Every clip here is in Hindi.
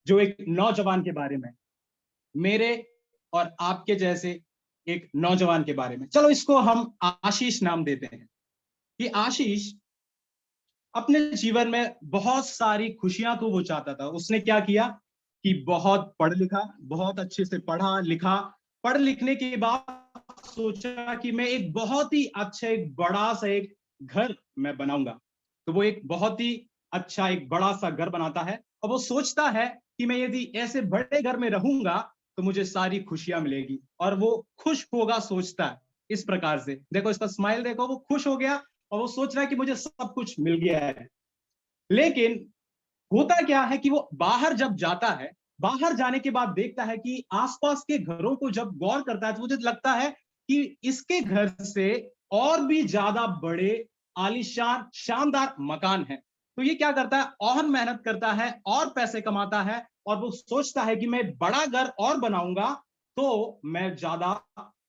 जो एक नौजवान के बारे में, मेरे और आपके जैसे एक नौजवान के बारे में। चलो इसको हम आशीष नाम देते हैं कि आशीष अपने जीवन में बहुत सारी खुशियां को वो चाहता था। उसने क्या किया कि बहुत पढ़ लिखा, बहुत अच्छे से पढ़ा लिखा। पढ़ लिखने के बाद सोचा कि मैं एक बहुत ही अच्छा एक बड़ा सा एक घर मैं बनाऊंगा। तो वो एक बहुत ही अच्छा एक बड़ा सा घर बनाता है और वो सोचता है कि मैं यदि ऐसे बड़े घर में रहूंगा तो मुझे सारी खुशियां मिलेगी और वो खुश होगा। सोचता है इस प्रकार से, देखो इसका स्माइल देखो, वो खुश हो गया और वो सोच रहा है कि मुझे सब कुछ मिल गया है। लेकिन होता क्या है कि वो बाहर जब जाता है, बाहर जाने के बाद देखता है कि आसपास के घरों को जब गौर करता है तो मुझे लगता है कि इसके घर से और भी ज्यादा बड़े आलीशान शानदार मकान है। तो ये क्या करता है, और मेहनत करता है और पैसे कमाता है और वो सोचता है कि मैं बड़ा घर और बनाऊंगा तो मैं ज्यादा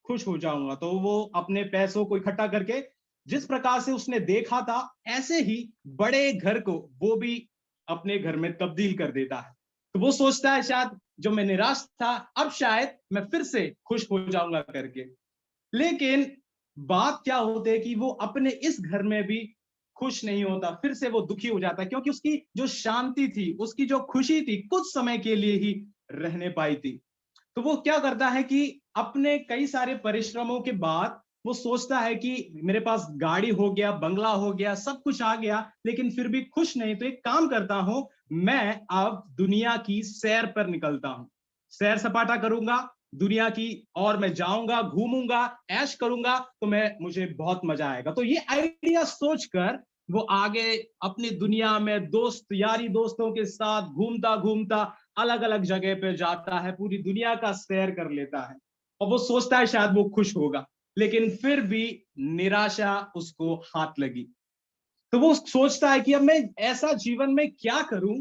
खुश हो जाऊंगा। तो वो अपने पैसों को इकट्ठा करके जिस प्रकार से उसने देखा था ऐसे ही बड़े घर को वो भी अपने घर में तब्दील कर देता है। तो वो सोचता है शायद जो मैं निराश था अब शायद मैं फिर से खुश हो जाऊंगा करके। लेकिन बात क्या होती है कि वो अपने इस घर में भी खुश नहीं होता, फिर से वो दुखी हो जाता है क्योंकि उसकी जो शांति थी, उसकी जो खुशी थी, कुछ समय के लिए ही रहने पाई थी। तो वो क्या करता है कि अपने कई सारे परिश्रमों के बाद वो सोचता है कि मेरे पास गाड़ी हो गया, बंगला हो गया, सब कुछ आ गया, लेकिन फिर भी खुश नहीं। तो एक काम करता हूं, मैं अब दुनिया की सैर पर निकलता हूं, सैर सपाटा करूंगा दुनिया की, और मैं जाऊंगा, घूमूंगा, ऐश करूंगा, तो मैं मुझे बहुत मजा आएगा। तो ये आइडिया सोचकर वो आगे अपनी दुनिया में दोस्त यारी दोस्तों के साथ घूमता घूमता अलग अलग जगह पे जाता है, पूरी दुनिया का सैर कर लेता है और वो सोचता है शायद वो खुश होगा। लेकिन फिर भी निराशा उसको हाथ लगी। तो वो सोचता है कि अब मैं ऐसा जीवन में क्या करूं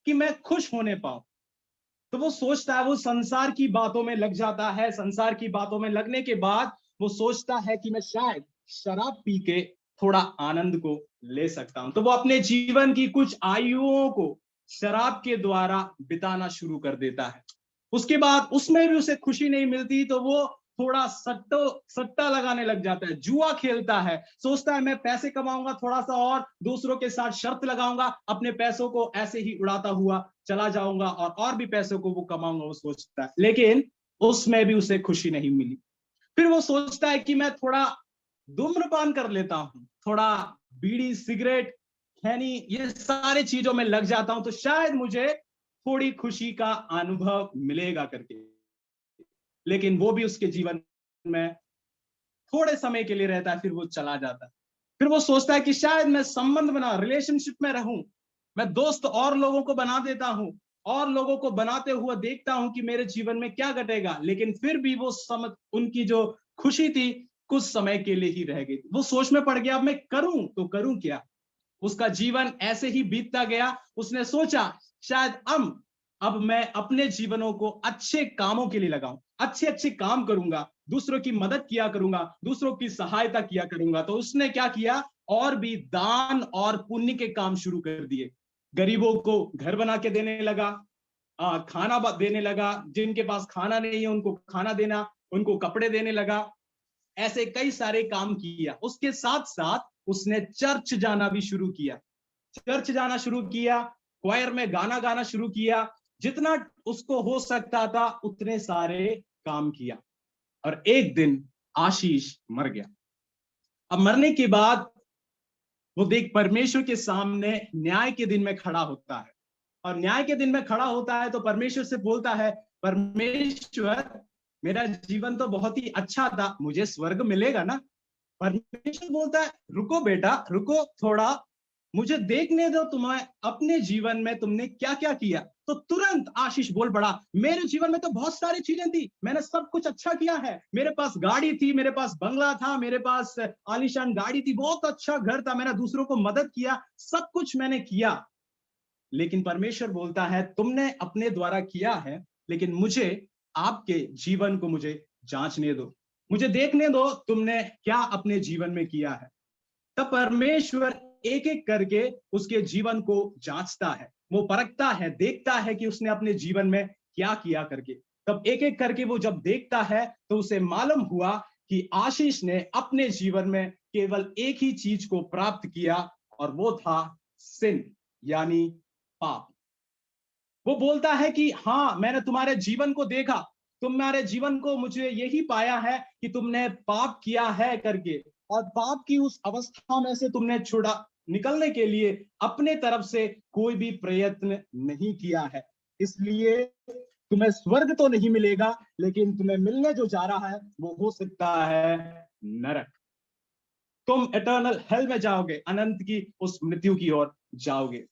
कि मैं खुश होने पाऊं। तो वो सोचता है, वो संसार की बातों में लग जाता है। संसार की बातों में लगने के बाद वो सोचता है कि मैं शायद शराब पी के थोड़ा आनंद को ले सकता हूं। तो वो अपने जीवन की कुछ आयुओं को शराब के द्वारा बिताना शुरू कर देता है। उसके बाद उसमें भी उसे खुशी नहीं मिलती तो वो थोड़ा सट्टा लगाने लग जाता है, जुआ खेलता है। सोचता है मैं पैसे कमाऊंगा थोड़ा सा और दूसरों के साथ शर्त लगाऊंगा, अपने पैसों को ऐसे ही उड़ाता हुआ चला जाऊंगा और भी पैसों को वो कमाऊंगा, वो सोचता है। लेकिन उसमें भी उसे खुशी नहीं मिली। फिर वो सोचता है कि मैं थोड़ा धूम्रपान कर लेता हूं, थोड़ा बीड़ी सिगरेट खैनी ये सारे चीजों में लग जाता हूं तो शायद मुझे थोड़ी खुशी का अनुभव मिलेगा करके। लेकिन वो भी उसके जीवन में थोड़े समय के लिए रहता है, फिर वो चला जाता है। फिर वो सोचता है कि शायद मैं संबंध बना रिलेशनशिप में रहूं, मैं दोस्त और लोगों को बना देता हूं, और लोगों को बनाते हुए देखता हूं कि मेरे जीवन में क्या घटेगा। लेकिन फिर भी वो समझ उनकी जो खुशी थी कुछ समय के लिए ही रह गई। वो सोच में पड़ गया अब मैं करूं तो करूं क्या। उसका जीवन ऐसे ही बीतता गया। उसने सोचा शायद अब मैं अपने जीवनों को अच्छे कामों के लिए लगाऊं, अच्छे अच्छे काम करूंगा, दूसरों की मदद किया करूंगा, दूसरों की सहायता किया करूंगा। तो उसने क्या किया, और भी दान और पुण्य के काम शुरू कर दिए। गरीबों को घर बना के देने लगा, खाना देने लगा, जिनके पास खाना नहीं है उनको खाना देना, उनको कपड़े देने लगा। ऐसे कई सारे काम किया। उसके साथ साथ उसने चर्च जाना भी शुरू किया, चर्च जाना शुरू किया, क्वायर में गाना गाना शुरू किया, जितना उसको हो सकता था उतने सारे काम किया। और एक दिन आशीष मर गया। अब मरने के बाद वो देख परमेश्वर के सामने न्याय के दिन में खड़ा होता है, और न्याय के दिन में खड़ा होता है तो परमेश्वर से बोलता है, परमेश्वर मेरा जीवन तो बहुत ही अच्छा था, मुझे स्वर्ग मिलेगा ना। परमेश्वर बोलता है, रुको बेटा रुको थोड़ा, मुझे देखने दो तुम्हें अपने जीवन में तुमने क्या क्या किया। तो तुरंत आशीष बोल पड़ा, मेरे जीवन में तो बहुत सारी चीजें थी, मैंने सब कुछ अच्छा किया है। मेरे पास गाड़ी थी, मेरे पास बंगला था, मेरे पास आलीशान गाड़ी थी, बहुत अच्छा घर था, मैंने दूसरों को मदद किया, सब कुछ मैंने किया। लेकिन परमेश्वर बोलता है, तुमने अपने द्वारा किया है, लेकिन मुझे आपके जीवन को मुझे जांचने दो, मुझे देखने दो तुमने क्या अपने जीवन में किया है। तब परमेश्वर एक एक करके उसके जीवन को जांचता है, वो परखता है, देखता है कि उसने अपने जीवन में क्या किया करके। तब एक एक करके वो जब देखता है तो उसे मालूम हुआ कि आशीष ने अपने जीवन में केवल एक ही चीज को प्राप्त किया, और वो था सिन, यानी पाप। वो बोलता है कि हाँ, मैंने तुम्हारे जीवन को देखा, तुम्हारे जीवन को मुझे यही पाया है कि तुमने पाप किया है करके, और पाप की उस अवस्था में से तुमने छुड़ा निकलने के लिए अपने तरफ से कोई भी प्रयत्न नहीं किया है। इसलिए तुम्हें स्वर्ग तो नहीं मिलेगा, लेकिन तुम्हें मिलने जो जा रहा है वो हो सकता है नरक। तुम इटर्नल हेल में जाओगे, अनंत की उस मृत्यु की ओर जाओगे।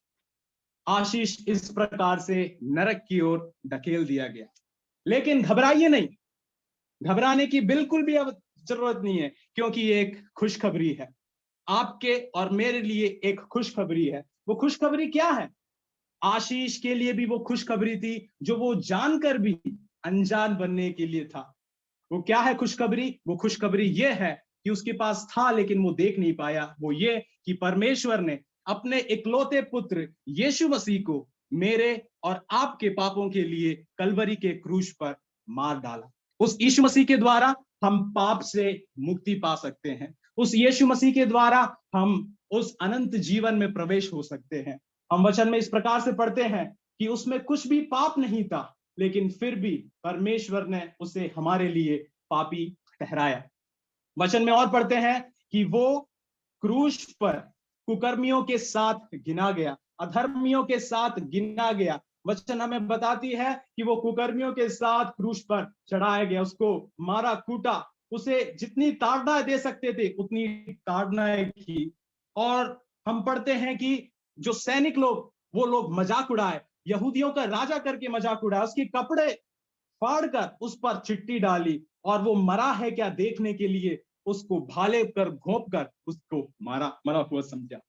आशीष इस प्रकार से नरक की ओर धकेल दिया गया। लेकिन घबराइए नहीं, घबराने की बिल्कुल भी अब जरूरत नहीं है, क्योंकि ये एक खुशखबरी है। आपके और मेरे लिए एक खुशखबरी है। वो खुशखबरी क्या है? आशीष के लिए भी वो खुशखबरी थी जो वो जानकर भी अनजान बनने के लिए था। वो क्या है खुशखबरी? वो खुशखबरी ये है कि उसके पास था लेकिन वो देख नहीं पाया। वो ये कि परमेश्वर ने अपने इकलौते पुत्र यीशु मसीह को मेरे और आपके पापों के लिए कलवरी के क्रूस पर मार डाला। उस यीशु मसीह के द्वारा हम पाप से मुक्ति पा सकते हैं। उस यीशु मसीह के द्वारा हम उस अनंत जीवन में प्रवेश हो सकते हैं। हम वचन में इस प्रकार से पढ़ते हैं कि उसमें कुछ भी पाप नहीं था, लेकिन फिर भी परमेश्वर ने उसे हमारे लिए पापी ठहराया। वचन में और पढ़ते हैं कि वो क्रूस पर कुकर्मियों के साथ गिना गया, अधर्मियों के साथ गिना गया। वचन हमें बताती है कि वो कुकर्मियों के साथ क्रूस पर चढ़ाया गया, उसको मारा कूटा, उसे जितनी ताड़नाएं दे सकते थे उतनी ताड़नाएं की। और हम पढ़ते हैं कि जो सैनिक लोग, वो लोग मजाक उड़ाए, यहूदियों का राजा करके मजाक उड़ाया, उसके कपड़े फाड़कर उस पर चिट्ठी डाली, और वो मरा है क्या देखने के लिए उसको भाले कर घोंप कर उसको मरा हुआ समझा।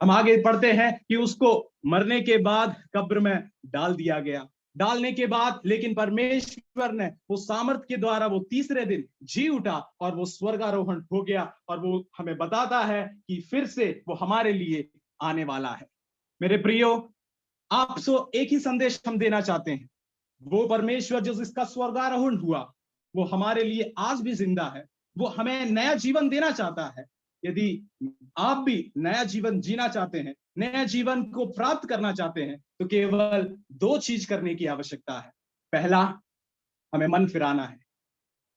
हम आगे पढ़ते हैं कि उसको मरने के बाद कब्र में डाल दिया गया। डालने के बाद लेकिन परमेश्वर ने वो सामर्थ के द्वारा वो तीसरे दिन जी उठा और वो स्वर्गारोहण हो गया, और वो हमें बताता है कि फिर से वो हमारे लिए आने वाला है। मेरे प्रियो, आपसे एक ही संदेश हम देना चाहते हैं। वो परमेश्वर जो जिसका स्वर्गारोहण हुआ, वो हमारे लिए आज भी जिंदा है। वो हमें नया जीवन देना चाहता है। यदि आप भी नया जीवन जीना चाहते हैं, नया जीवन को प्राप्त करना चाहते हैं, तो केवल दो चीज करने की आवश्यकता है। पहला, हमें मन फिराना है।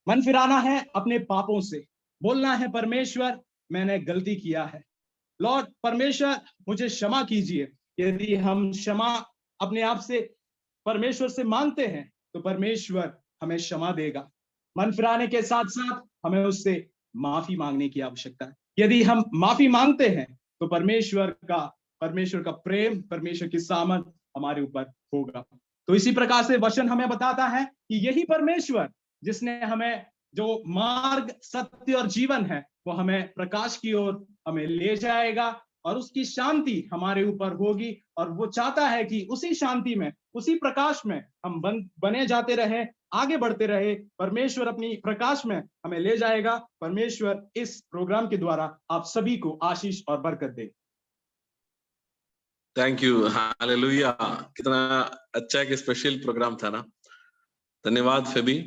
मन फिराना है अपने पापों से। बोलना है, परमेश्वर मैंने गलती किया है, लॉर्ड परमेश्वर मुझे क्षमा कीजिए। यदि हम क्षमा अपने आप से परमेश्वर से मांगते हैं तो परमेश्वर हमें क्षमा देगा। मन फिराने के साथ साथ हमें उससे माफी मांगने की आवश्यकता है। यदि हम माफी मांगते हैं तो परमेश्वर का प्रेम, परमेश्वर की सामर्थ हमारे ऊपर होगा। तो इसी प्रकार से वचन हमें बताता है कि यही परमेश्वर जिसने हमें जो मार्ग, सत्य और जीवन है, वो हमें प्रकाश की ओर हमें ले जाएगा, और उसकी शांति हमारे ऊपर होगी। और वो चाहता है कि उसी शांति में, उसी प्रकाश में हम बने जाते रहे, आगे बढ़ते रहे। परमेश्वर अपनी प्रकाश में हमें ले जाएगा। परमेश्वर इस प्रोग्राम के द्वारा आप सभी को आशीष और बरकत दे। Thank you, hallelujah. कितना अच्छा एक स्पेशल प्रोग्राम था ना। धन्यवाद फेबी।